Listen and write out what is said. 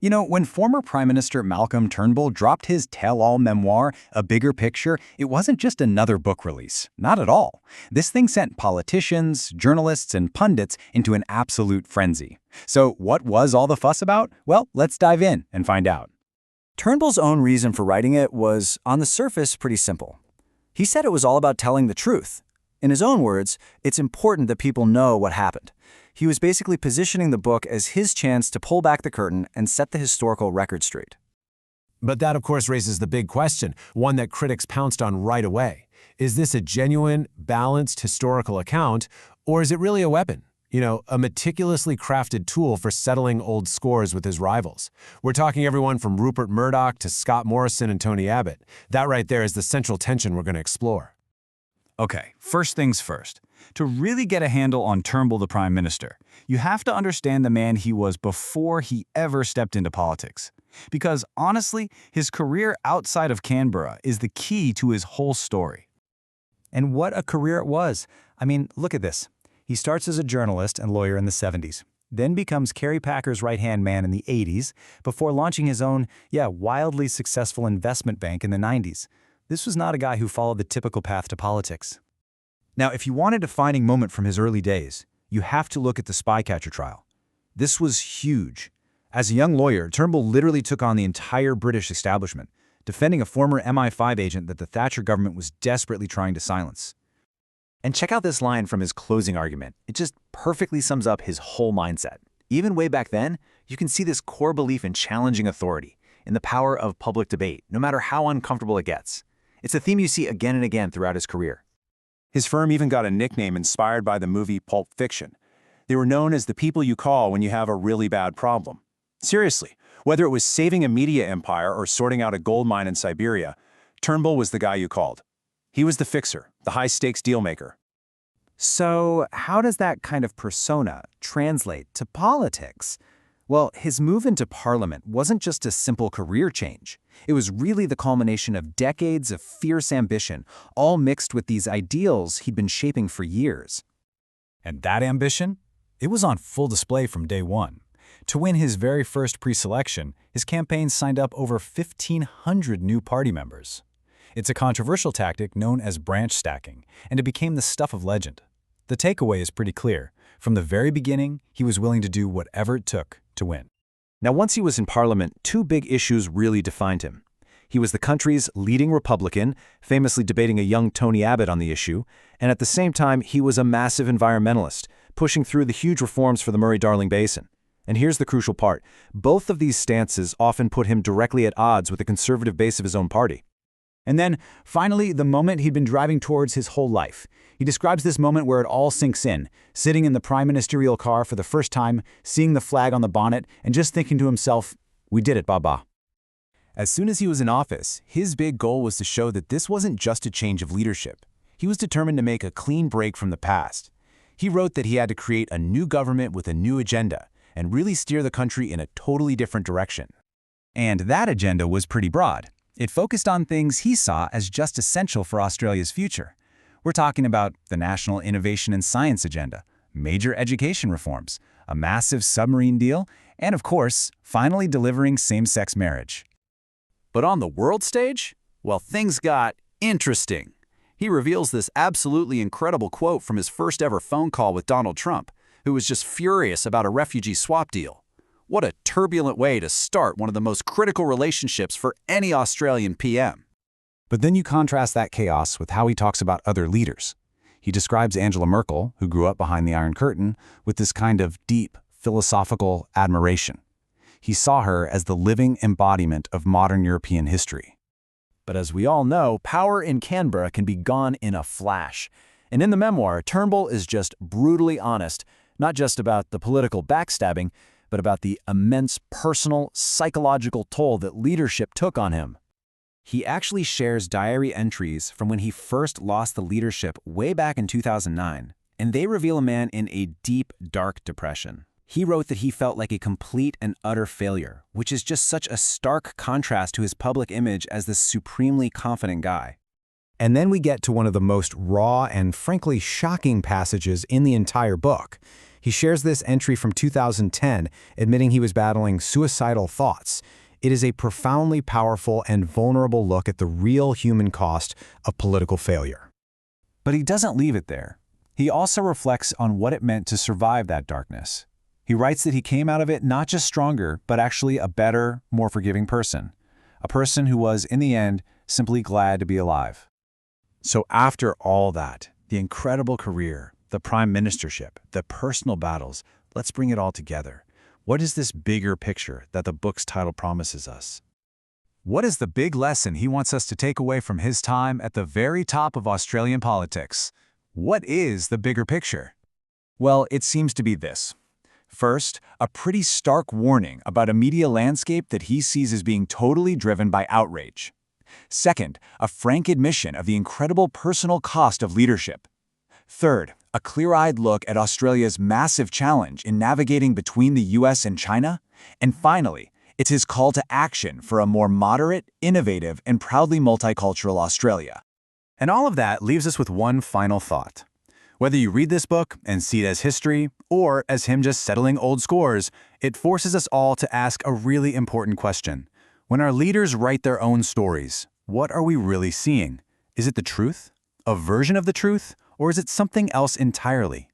You know, when former Prime Minister Malcolm Turnbull dropped his tell-all memoir, A Bigger Picture, it wasn't just another book release. Not at all. This thing sent politicians, journalists, and pundits into an absolute frenzy. So what was all the fuss about? Well, let's dive in and find out. Turnbull's own reason for writing it was, on the surface, pretty simple. He said it was all about telling the truth. In his own words, it's important that people know what happened. He was basically positioning the book as his chance to pull back the curtain and set the historical record straight. But that, of course, raises the big question, one that critics pounced on right away. Is this a genuine, balanced historical account, or is it really a weapon? You know, a meticulously crafted tool for settling old scores with his rivals. We're talking everyone from Rupert Murdoch to Scott Morrison and Tony Abbott. That right there is the central tension we're going to explore. Okay, first things first. To really get a handle on Turnbull the Prime Minister, you have to understand the man he was before he ever stepped into politics. Because honestly, his career outside of Canberra is the key to his whole story. And what a career it was. I mean, look at this. He starts as a journalist and lawyer in the 70s, then becomes Kerry Packer's right-hand man in the 80s, before launching his own, wildly successful investment bank in the 90s. This was not a guy who followed the typical path to politics. Now, if you want a defining moment from his early days, you have to look at the Spycatcher trial. This was huge. As a young lawyer, Turnbull literally took on the entire British establishment, defending a former MI5 agent that the Thatcher government was desperately trying to silence. And check out this line from his closing argument. It just perfectly sums up his whole mindset. Even way back then, you can see this core belief in challenging authority, in the power of public debate, no matter how uncomfortable it gets. It's a theme you see again and again throughout his career. His firm even got a nickname inspired by the movie Pulp Fiction. They were known as the people you call when you have a really bad problem. Seriously, whether it was saving a media empire or sorting out a gold mine in Siberia, Turnbull was the guy you called. He was the fixer, the high-stakes dealmaker. So how does that kind of persona translate to politics? Well, his move into Parliament wasn't just a simple career change. It was really the culmination of decades of fierce ambition, all mixed with these ideals he'd been shaping for years. And that ambition? It was on full display from day one. To win his very first pre-selection, his campaign signed up over 1,500 new party members. It's a controversial tactic known as branch stacking, and it became the stuff of legend. The takeaway is pretty clear. From the very beginning, he was willing to do whatever it took to win. Now, once he was in Parliament, two big issues really defined him. He was the country's leading Republican, famously debating a young Tony Abbott on the issue, and at the same time, he was a massive environmentalist, pushing through the huge reforms for the Murray-Darling Basin. And here's the crucial part. Both of these stances often put him directly at odds with the conservative base of his own party. And then, finally, the moment he'd been driving towards his whole life. He describes this moment where it all sinks in, sitting in the prime ministerial car for the first time, seeing the flag on the bonnet, and just thinking to himself, "We did it, Baba." As soon as he was in office, his big goal was to show that this wasn't just a change of leadership. He was determined to make a clean break from the past. He wrote that he had to create a new government with a new agenda and really steer the country in a totally different direction. And that agenda was pretty broad. It focused on things he saw as just essential for Australia's future. We're talking about the National Innovation and Science Agenda, major education reforms, a massive submarine deal, and of course, finally delivering same-sex marriage. But on the world stage, well, things got interesting. He reveals this absolutely incredible quote from his first ever phone call with Donald Trump, who was just furious about a refugee swap deal. What a turbulent way to start one of the most critical relationships for any Australian PM. But then you contrast that chaos with how he talks about other leaders. He describes Angela Merkel, who grew up behind the Iron Curtain, with this kind of deep, philosophical admiration. He saw her as the living embodiment of modern European history. But as we all know, power in Canberra can be gone in a flash. And in the memoir, Turnbull is just brutally honest, not just about the political backstabbing, but about the immense personal, psychological toll that leadership took on him. He actually shares diary entries from when he first lost the leadership way back in 2009, and they reveal a man in a deep, dark depression. He wrote that he felt like a complete and utter failure, which is just such a stark contrast to his public image as this supremely confident guy. And then we get to one of the most raw and frankly shocking passages in the entire book. He shares this entry from 2010, admitting he was battling suicidal thoughts. It is a profoundly powerful and vulnerable look at the real human cost of political failure. But he doesn't leave it there. He also reflects on what it meant to survive that darkness. He writes that he came out of it not just stronger, but actually a better, more forgiving person. A person who was, in the end, simply glad to be alive. So after all that, the incredible career, the prime ministership, the personal battles, let's bring it all together. What is this bigger picture that the book's title promises us? What is the big lesson he wants us to take away from his time at the very top of Australian politics? What is the bigger picture? Well, it seems to be this. First, a pretty stark warning about a media landscape that he sees as being totally driven by outrage. Second, a frank admission of the incredible personal cost of leadership. Third, a clear-eyed look at Australia's massive challenge in navigating between the US and China. And finally, it's his call to action for a more moderate, innovative, and proudly multicultural Australia. And all of that leaves us with one final thought. Whether you read this book and see it as history, or as him just settling old scores, it forces us all to ask a really important question. When our leaders write their own stories, what are we really seeing? Is it the truth? A version of the truth? Or is it something else entirely?